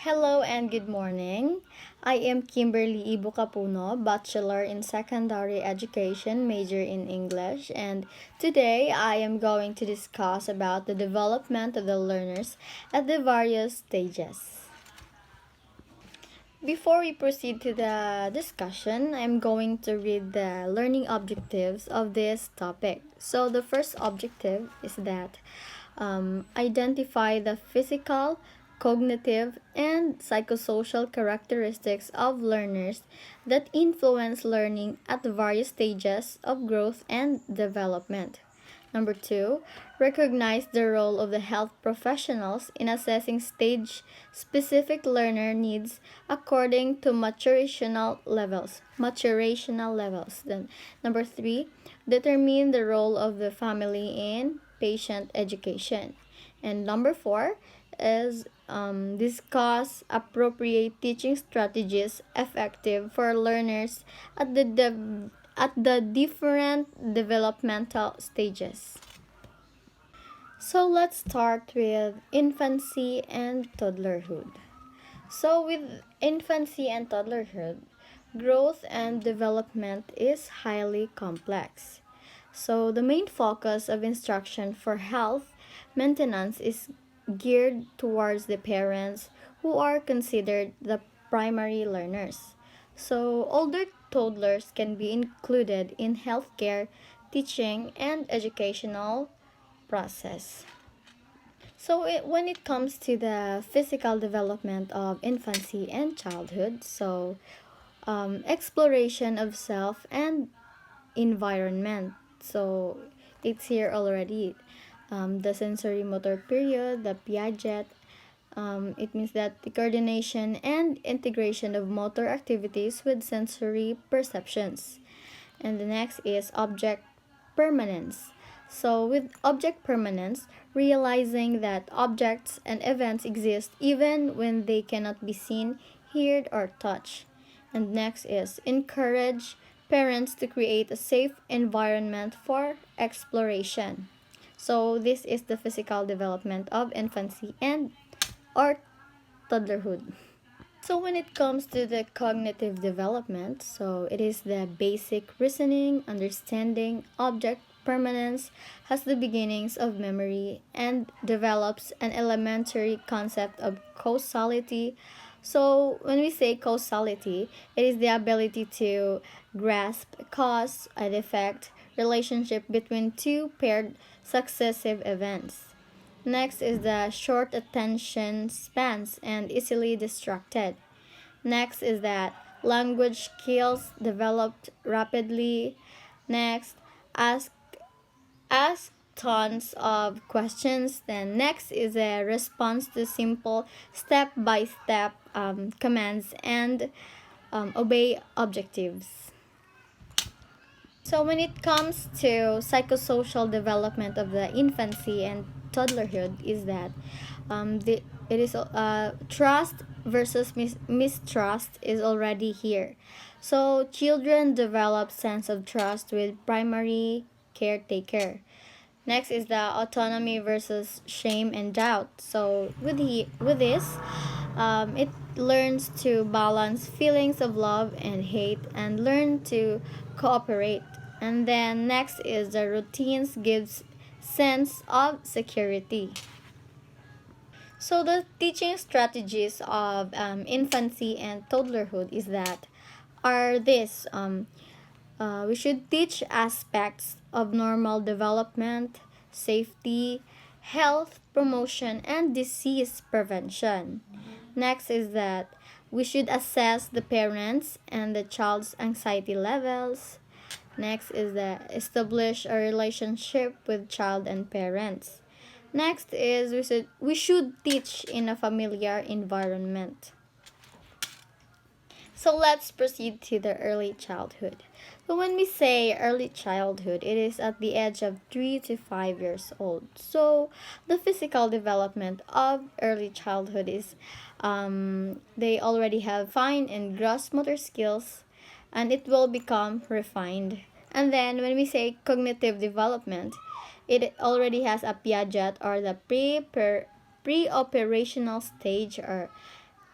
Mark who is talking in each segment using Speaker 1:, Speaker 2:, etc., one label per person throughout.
Speaker 1: Hello and good morning. I am Kimberly Ibukapuno, Bachelor in Secondary Education, major in English, and today I am going to discuss about the development of the learners at the various stages. Before we proceed to the discussion, I'm going to read the learning objectives of this topic. So the first objective is that identify the physical, cognitive, and psychosocial characteristics of learners that influence learning at the various stages of growth and development. Number two, recognize the role of the health professionals in assessing stage specific learner needs according to maturational levels. Then number three, determine the role of the family in patient education. And number four is discuss appropriate teaching strategies effective for learners at the different developmental stages. So let's start with infancy and toddlerhood. So with infancy and toddlerhood, growth and development is highly complex. So the main focus of instruction for health maintenance is geared towards the parents who are considered the primary learners. So older toddlers can be included in healthcare, teaching, and educational process. So when it comes to the physical development of infancy and childhood, exploration of self and environment. So it's here already. The sensory motor period, the Piaget. It means that the coordination and integration of motor activities with sensory perceptions. And the next is object permanence. So, with object permanence, realizing that objects and events exist even when they cannot be seen, heard, or touched. And next is encourage parents to create a safe environment for exploration. So, this is the physical development of infancy and or toddlerhood. So when it comes to the cognitive development, so it is the basic reasoning, understanding, object permanence, has the beginnings of memory, and develops an elementary concept of causality. So when we say causality, it is the ability to grasp a cause and effect relationship between two paired successive events. Next is the short attention spans and easily distracted. Next is that language skills developed rapidly. Next, ask ask tons of questions. Then next is a response to simple step-by-step commands and obey objectives. So when it comes to psychosocial development of the infancy and toddlerhood is that it is trust versus mistrust is already here. So children develop sense of trust with primary caretaker. Next is the autonomy versus shame and doubt. So with this, it learns to balance feelings of love and hate and learn to cooperate. And then next is the routines gives sense of security. So the teaching strategies of infancy and toddlerhood is that are this we should teach aspects of normal development, safety, health promotion, and disease prevention. Next is that we should assess the parents and the child's anxiety levels. Next is the establish a relationship with child and parents. Next is we should teach in a familiar environment. So let's proceed to the early childhood. So when we say early childhood, it is at the age of 3 to 5 years old. So the physical development of early childhood is they already have fine and gross motor skills and it will become refined. And then when we say cognitive development, it already has a Piaget or the pre-operational stage or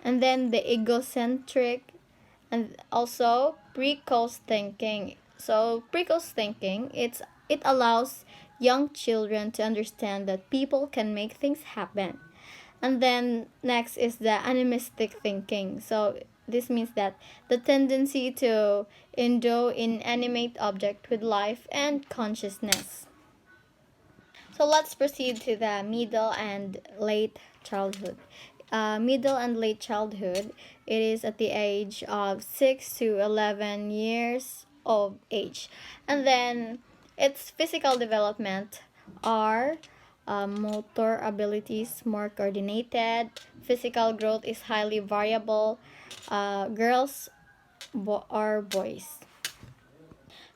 Speaker 1: and then the egocentric, and also precocious thinking. So precocious thinking, it allows young children to understand that people can make things happen. And then next is the animistic thinking. So this means that the tendency to endow inanimate object with life and consciousness. So let's proceed to the middle and late childhood. Middle and late childhood, it is at the age of 6 to 11 years of age. And then its physical development are motor abilities more coordinated, physical growth is highly variable, girls or boys.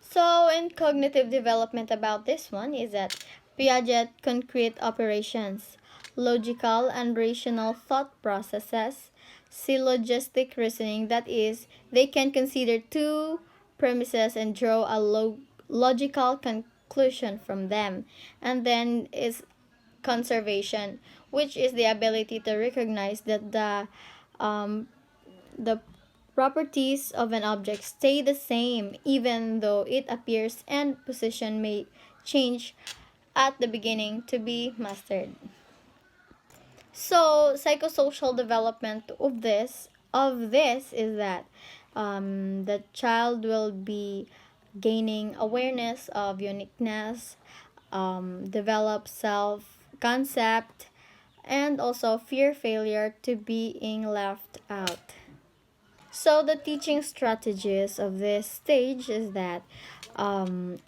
Speaker 1: So, in cognitive development about this one is that Piaget concrete operations, logical and rational thought processes, syllogistic reasoning, that is, they can consider two premises and draw a logical conclusion from them. And then is conservation, which is the ability to recognize that the properties of an object stay the same even though it appears and position may change at the beginning to be mastered. So psychosocial development of this is that the child will be gaining awareness of uniqueness, develop self concept, and also fear failure to being left out. So the teaching strategies of this stage is that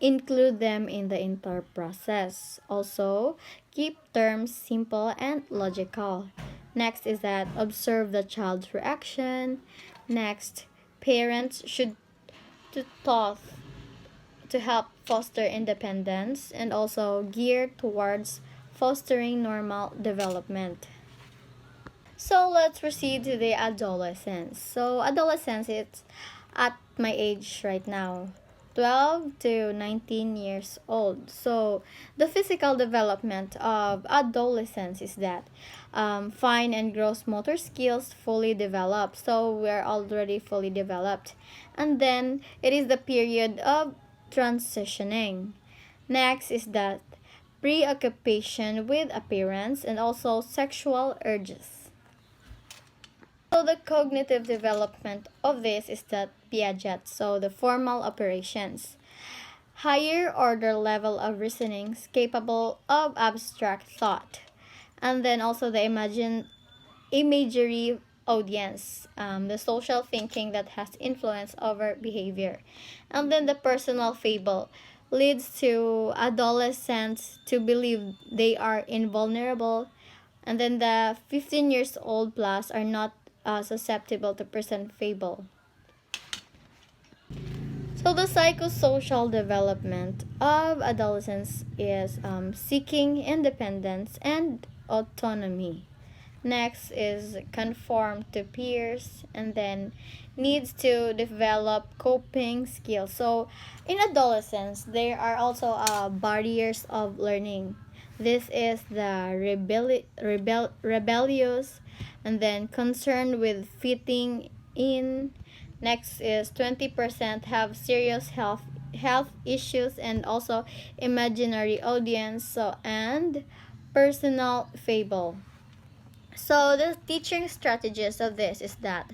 Speaker 1: include them in the entire process. Also, keep terms simple and logical. Next is that observe the child's reaction. Next, parents should to taught to help foster independence and also gear towards fostering normal development. So let's proceed to the adolescence. So adolescence is at my age right now, 12 to 19 years old. So the physical development of adolescence is that fine and gross motor skills fully developed. So we're already fully developed. And then it is the period of transitioning. Next is that preoccupation with appearance and also sexual urges. So the cognitive development of this is that Piaget, so the formal operations. Higher order level of reasonings capable of abstract thought. And then also the imagery audience, the social thinking that has influence over behavior. And then the personal fable leads to adolescents to believe they are invulnerable, and then the 15 years old plus are not susceptible to present fable. So the psychosocial development of adolescence is seeking independence and autonomy. Next is conform to peers, and then needs to develop coping skills. So in adolescence, there are also barriers of learning. This is the rebellious, and then concerned with fitting in. Next is 20% have serious health issues and also imaginary audience, so and personal fable. So the teaching strategies of this is that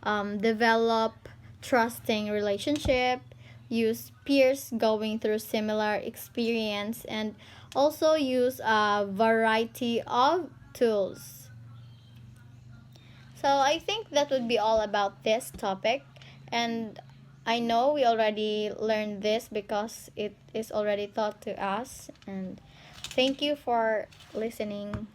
Speaker 1: develop trusting relationship, use peers going through similar experience, and also use a variety of tools. So I think that would be all about this topic, and I know we already learned this because it is already taught to us, and thank you for listening.